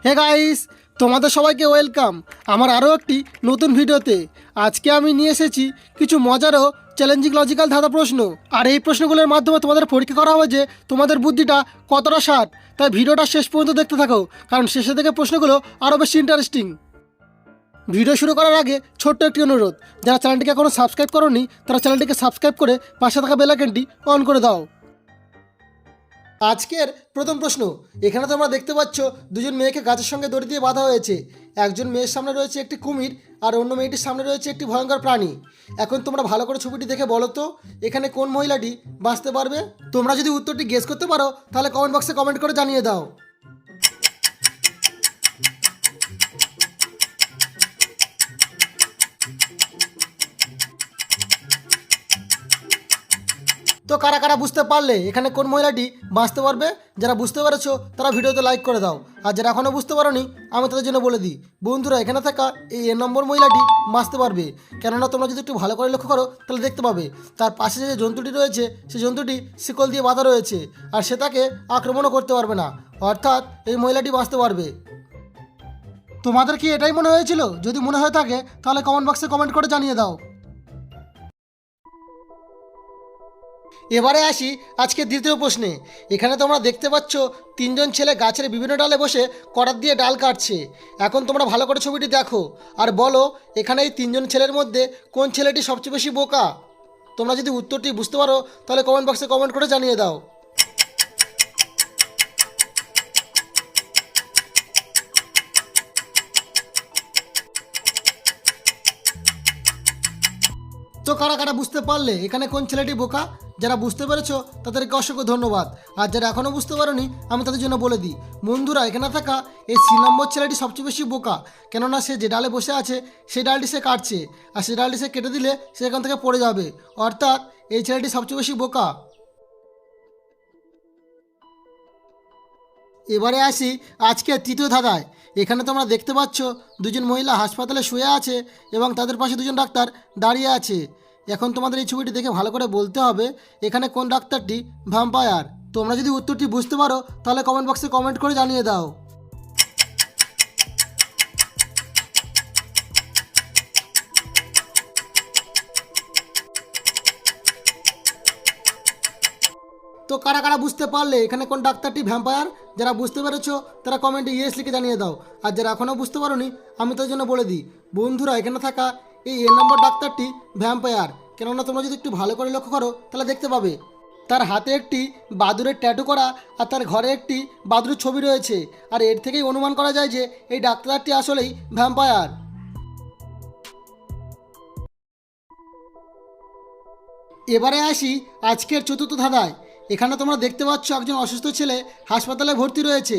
Hey guys, তোমাদের সবাইকে welcome আমার আরও একটি নতুন ভিডিওতে। আজকে আমি নিয়ে এসেছি কিছু মজার ও চ্যালেঞ্জিং লজিক্যাল ধাঁধা প্রশ্ন। আর এই প্রশ্নগুলোর মাধ্যমে তোমাদের পরীক্ষা করা হবে যে তোমাদের বুদ্ধিটা কতটা শার্প। তাই ভিডিওটা শেষ পর্যন্ত দেখতে থাকো, কারণ শেষে থেকে প্রশ্নগুলো আরও বেশি ইন্টারেস্টিং। ভিডিও শুরু করার আগে ছোট্ট একটি অনুরোধ, যারা চ্যানেলটিকে এখনও সাবস্ক্রাইব করোনি তারা চ্যানেলটিকে সাবস্ক্রাইব করে পাশে থাকা বেল আইকনটি অন করে দাও। আজকের প্রথম প্রশ্ন। এখানে তোমরা দেখতে পাচ্ছ দুজন মেয়েকে গাছের সঙ্গে দড়ি দিয়ে বাঁধা হয়েছে। একজন মেয়ের সামনে রয়েছে একটি কুমির আর অন্য মেয়েটির সামনে রয়েছে একটি ভয়ঙ্কর প্রাণী। এখন তোমরা ভালো করে ছবিটি দেখে বলো তো এখানে কোন মহিলাটি বাঁচতে পারবে। তোমরা যদি উত্তরটি গেস করতে পারো তাহলে কমেন্ট বক্সে কমেন্ট করে জানিয়ে দাও। তো কারা কারা বুঝতে পারলে এখানে কোন মহিলাটি বাঁচতে পারবে? যারা বুঝতে পেরেছো তারা ভিডিওতে লাইক করে দাও, আর যারা এখনও বুঝতে পারোনি আমি তাদের জন্য বলে দিই, বন্ধুরা এখানে থাকা এই নম্বর মহিলাটি বাঁচতে পারবে। কেননা তোমরা যদি একটু ভালো করে লক্ষ্য করো তাহলে দেখতে পাবে তার পাশে যে জন্তুটি রয়েছে সেই জন্তুটি শিকল দিয়ে বাঁধা রয়েছে, আর সে তাকে আক্রমণও করতে পারবে না, অর্থাৎ এই মহিলাটি বাঁচতে পারবে। তোমাদের কি এটাই মনে হয়েছিল? যদি মনে হয়ে থাকে তাহলে কমেন্ট বক্সে কমেন্ট করে জানিয়ে দাও। এবারে আসি আজকে দ্বিতীয় প্রশ্নে। এখানে তোমরা দেখতে পাচ্ছ তিনজন ছেলে গাছের বিভিন্ন ডালে বসে করাত দিয়ে ডাল কাটছে। এখন তোমরা ভালো করে ছবিটি দেখো আর বলো এখানে এই তিনজন ছেলের মধ্যে কোন ছেলেটি সবচেয়ে বেশি বোকা। তোমরা যদি উত্তরটি বুঝতে পারো তাহলে কমেন্ট বক্সে কমেন্ট করে জানিয়ে দাও। তো কারা কারা বুঝতে পারলে এখানে কোন ছেলেটি বোকা? যারা বুঝতে পেরেছো তাদেরকে অসংখ্য ধন্যবাদ, আর যারা এখনও বুঝতে পারোনি আমি তাদের জন্য বলে দিই, বন্ধুরা এখানে থাকা এই সি নম্বর ছেলেটি সবচেয়ে বেশি বোকা। কেননা সে যে ডালে বসে আছে সেই ডালটি সে কাটছে, আর সেই ডালটি সে কেটে দিলে সে এখান থেকে পড়ে যাবে, অর্থাৎ এই ছেলেটি সবচেয়ে বেশি বোকা। এবারে আসি আজকে তৃতীয় ধাঁধায়। এখানে তোমরা দেখতে পাচ্ছ দুজন মহিলা হাসপাতালে শুয়ে আছে এবং তাদের পাশে দুজন ডাক্তার দাঁড়িয়ে আছে। এখন তোমাদের এই ছবিটি দেখে ভালো করে বলতে হবে এখানে কোন ডাক্তারটি ভ্যাম্পায়ার। তোমরা যদি উত্তরটি বুঝতে পারো তাহলে কমেন্ট বক্সে কমেন্ট করে জানিয়ে দাও। তো কারা কারা বুঝতে পারলে এখানে কোন ডাক্তারটি ভ্যাম্পায়ার? যারা বুঝতে পেরেছো তারা কমেন্টে ইয়েস লিখে জানিয়ে দাও, আর যারা এখনও বুঝতে পারোনি আমি তার জন্য বলে দিই, বন্ধুরা এখানে থাকা এই নম্বর ডাক্তারটি ভ্যাম্পায়ার। কেননা তোমরা যদি একটু ভালো করে লক্ষ্য করো তাহলে দেখতে পাবে তার হাতে একটি বাদুড়ের ট্যাটু করা আর তার ঘরে একটি বাদুড়ের ছবি রয়েছে, আর এর থেকেই অনুমান করা যায় যে এই ডাক্তারটি আসলেই ভ্যাম্পায়ার। এবারে আসি আজকের চতুর্থ ধাঁধায়। এখানে তোমরা দেখতে পাচ্ছ একজন অসুস্থ ছেলে হাসপাতালে ভর্তি রয়েছে,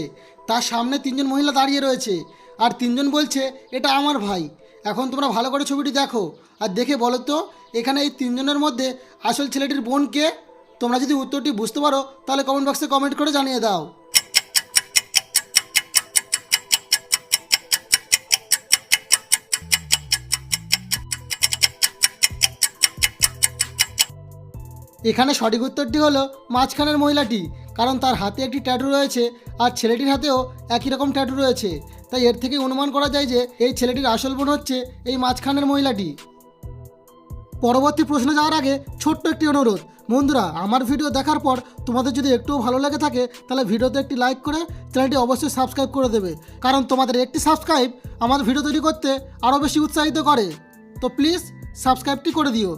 তার সামনে তিনজন মহিলা দাঁড়িয়ে রয়েছে আর তিনজন বলছে এটা আমার ভাই। এখন তোমরা ভালো করে ছবিটি দেখো আর দেখে বলো তো এখানে এই তিনজনের মধ্যে আসল ছেলেটির বোন কে? তোমরা যদি উত্তরটি বুঝতে পারো তাহলে কমেন্ট বক্সে কমেন্ট করে জানিয়ে দাও। এখানে সঠিক উত্তরটি হলো মাঝখানের মহিলাটি, কারণ তার হাতে একটি ট্যাটু রয়েছে আর ছেলেটির হাতেও একই রকম ট্যাটু রয়েছে, তাই এর থেকে অনুমান করা যায় যে এই ছেলেটির আসল বোন হচ্ছে এই মাঝখানের মহিলাটি। পরবর্তী প্রশ্নে যাওয়ার আগে ছোট্ট একটি অনুরোধ, বন্ধুরা আমার ভিডিও দেখার পর তোমাদের যদি একটুও ভালো লেগে থাকে তাহলে ভিডিওতে একটি লাইক করে চ্যানেলটি অবশ্যই সাবস্ক্রাইব করে দেবে, কারণ তোমাদের একটি সাবস্ক্রাইব আমার ভিডিও তৈরি করতে আরও বেশি উৎসাহিত করে। তো প্লিজ সাবস্ক্রাইবটি করে দিও।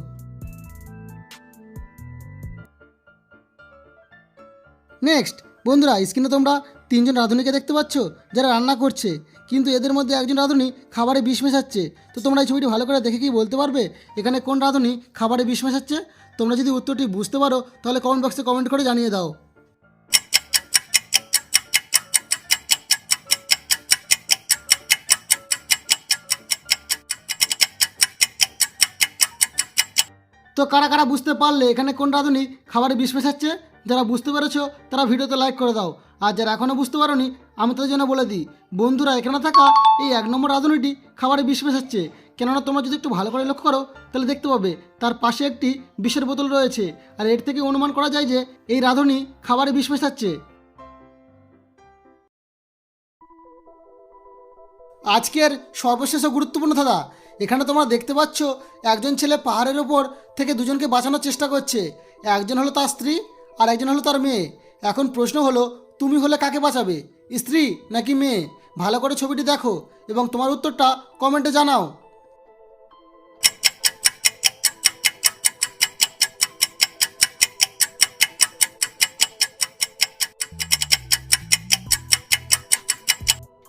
নেক্সট, বন্ধুরা স্ক্রিনে তোমরা তিনজন রাঁধুনিকে দেখতে পাচ্ছ যারা রান্না করছে, কিন্তু এদের মধ্যে একজন রাঁধুনি খাবারে বিষ মেশাচ্ছে। তো তোমরা এই ছবিটি ভালো করে দেখে কি বলতে পারবে এখানে কোন রাঁধুনি খাবারে বিষ মেশাচ্ছে? তোমরা যদি উত্তরটি বুঝতে পারো তাহলে কমেন্ট বক্সে কমেন্ট করে জানিয়ে দাও। তো কারা কারা বুঝতে পারলে এখানে কোন রাঁধুনি খাবারে বিষ মেশাচ্ছে? যারা বুঝতে পেরেছো তারা ভিডিওতে লাইক করে দাও, আর যারা এখনও বুঝতে পারোনি আমি তাদের জন্য বলে দিই, বন্ধুরা এখানে থাকা এই এক নম্বর রাঁধুনিটি খাবারে বিষ মেশাচ্ছে। কেননা তোমরা যদি একটু ভালো করে লক্ষ্য করো তাহলে দেখতে পাবে তার পাশে একটি বিষের বোতল রয়েছে, আর এর থেকে অনুমান করা যায় যে এই রাঁধুনি খাবারে বিষ মেশাচ্ছে। আজকের সর্বশেষ ও গুরুত্বপূর্ণ ধাঁধা। এখানে তোমরা দেখতে পাচ্ছ একজন ছেলে পাহাড়ের ওপর থেকে দুজনকে বাঁচানোর চেষ্টা করছে। একজন হলো তার স্ত্রী আর একজন হলো তার মেয়ে। এখন প্রশ্ন হলো, তুমি হলে কাকে বাঁচাবে, স্ত্রী নাকি মেয়ে? ভালো করে ছবিটি দেখো এবং তোমার উত্তরটা কমেন্টে জানাও।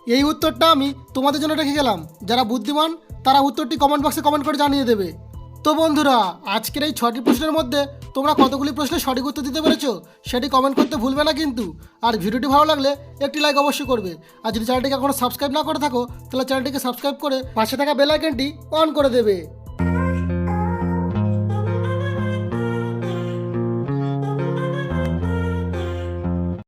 এই উত্তরটা আমি তোমাদের জন্য রেখে গেলাম। যারা বুদ্ধিমান তারা উত্তরটি কমেন্ট বক্সে কমেন্ট করে জানিয়ে দেবে। তো বন্ধুরা, আজকের এই 6টি প্রশ্নের মধ্যে তোমরা কতগুলি প্রশ্নের সঠিক উত্তর দিতে পেরেছো সেটি কমেন্ট করতে ভুলবে না কিন্তু। আর ভিডিওটি ভালো লাগলে একটি লাইক অবশ্যই করবে। আর যদি চ্যানেলটিকে এখনো সাবস্ক্রাইব না করে থাকো তাহলে চ্যানেলটিকে সাবস্ক্রাইব করে পাশে থাকা বেল আইকনটি অন করে দেবে।